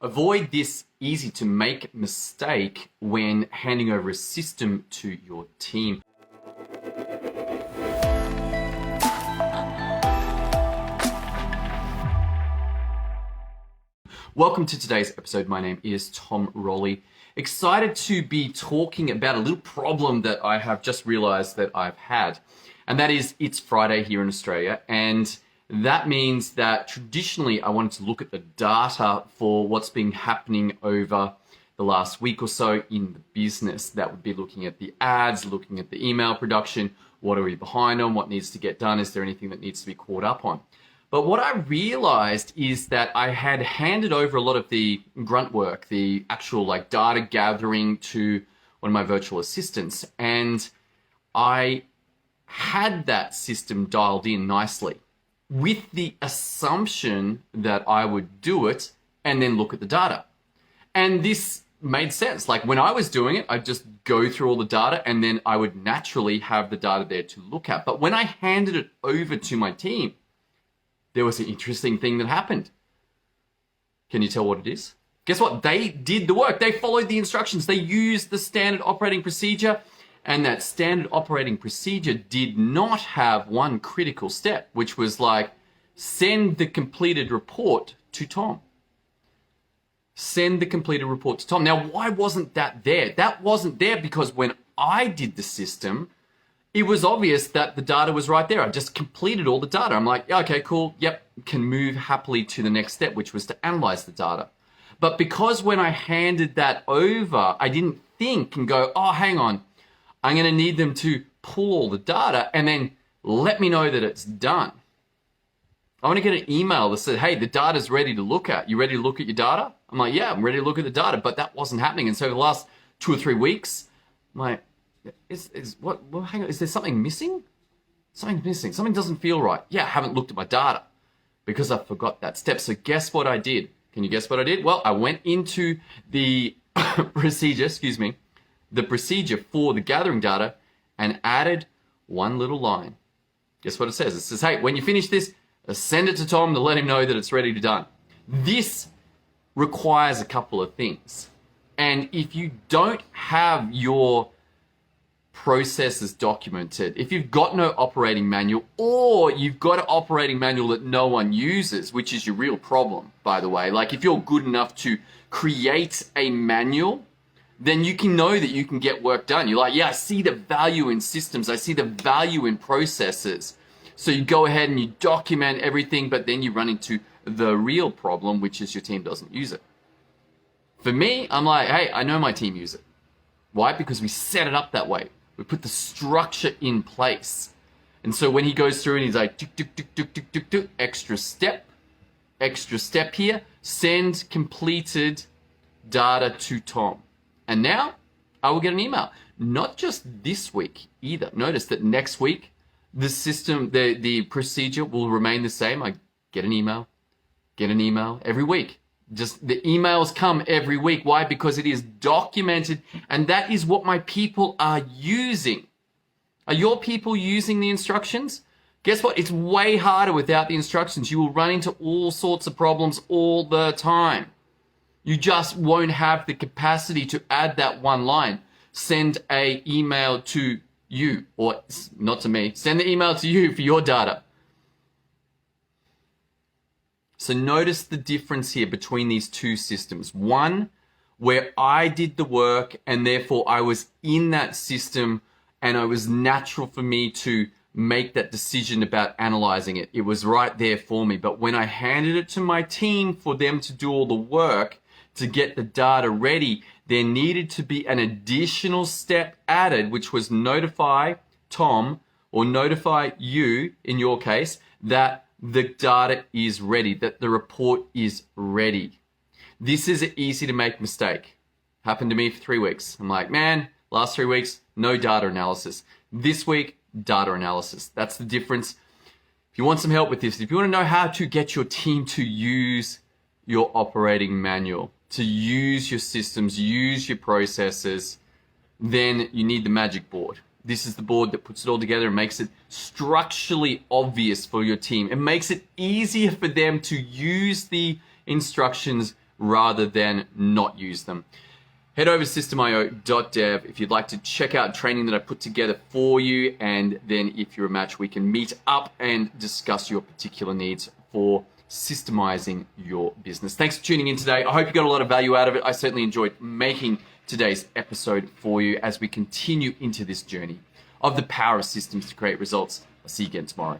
Avoid this easy to make mistake when handing over a system to your team. Welcome to today's episode. My name is Tom Rolley. Excited to be talking about a little problem that I have just realized that I've had. And that is, it's Friday here in Australia. And that means that traditionally I wanted to look at the data for what's been happening over the last week or so in the business. That would be looking at the ads, looking at the email production. What are we behind on? What needs to get done? Is there anything that needs to be caught up on? But what I realized is that I had handed over a lot of the grunt work, the actual data gathering, to one of my virtual assistants. And I had that system dialed in nicely with the assumption that I would do it and then look at the data. And this made sense. Like when I was doing it, I'd just go through all the data and then I would naturally have the data there to look at. But when I handed it over to my team, there was an interesting thing that happened. Can you tell what it is? Guess what? They did the work. They followed the instructions. They used the standard operating procedure, and that standard operating procedure did not have one critical step, which was send the completed report to Tom. Send the completed report to Tom. Now, why wasn't that there? That wasn't there because when I did the system, it was obvious that the data was right there. I just completed all the data. I'm like, yeah, okay, cool. Yep, can move happily to the next step, which was to analyze the data. But because when I handed that over, I didn't think and go, oh, hang on, I'm going to need them to pull all the data and then let me know that it's done. I want to get an email that said, hey, the data's ready to look at. You ready to look at your data? I'm like, yeah, I'm ready to look at the data, but that wasn't happening. And so the last 2 or 3 weeks, I'm like, hang on, is there something missing? Something's missing. Something doesn't feel right. Yeah, I haven't looked at my data because I forgot that step. So guess what I did? Can you guess what I did? Well, I went into the procedure for the gathering data and added one little line. Guess what it says? It says, hey, when you finish this, send it to Tom to let him know that it's ready to done. This requires a couple of things. And if you don't have your processes documented, if you've got no operating manual, or you've got an operating manual that no one uses, which is your real problem, by the way, if you're good enough to create a manual, then you can know that you can get work done. You're like, yeah, I see the value in systems. I see the value in processes. So you go ahead and you document everything, but then you run into the real problem, which is your team doesn't use it. For me, I'm like, hey, I know my team use it. Why? Because we set it up that way. We put the structure in place. And so when he goes through and he's like, extra step here, send completed data to Tom. And now I will get an email. Not just this week either. Notice that next week, the system, the procedure will remain the same. I get an email every week. Just the emails come every week. Why? Because it is documented, and that is what my people are using. Are your people using the instructions? Guess what? It's way harder without the instructions. You will run into all sorts of problems all the time. You just won't have the capacity to add that one line. Send an email to you, or not to me. Send the email to you for your data. So notice the difference here between these two systems. One, where I did the work and therefore I was in that system and it was natural for me to make that decision about analyzing it. It was right there for me. But when I handed it to my team for them to do all the work to get the data ready, there needed to be an additional step added, which was notify Tom, or notify you in your case, that the data is ready, that the report is ready. This is an easy to make mistake. Happened to me for 3 weeks. I'm like, man, last 3 weeks, no data analysis. This week, data analysis. That's the difference. If you want some help with this, if you want to know how to get your team to use your operating manual, to use your systems, use your processes, then you need the magic board. This is the board that puts it all together and makes it structurally obvious for your team. It makes it easier for them to use the instructions rather than not use them. Head over to system-io.dev if you'd like to check out training that I put together for you, and then if you're a match, we can meet up and discuss your particular needs for systemizing your business. Thanks for tuning in today. I hope you got a lot of value out of it. I certainly enjoyed making today's episode for you as we continue into this journey of the power of systems to create results. I'll see you again tomorrow.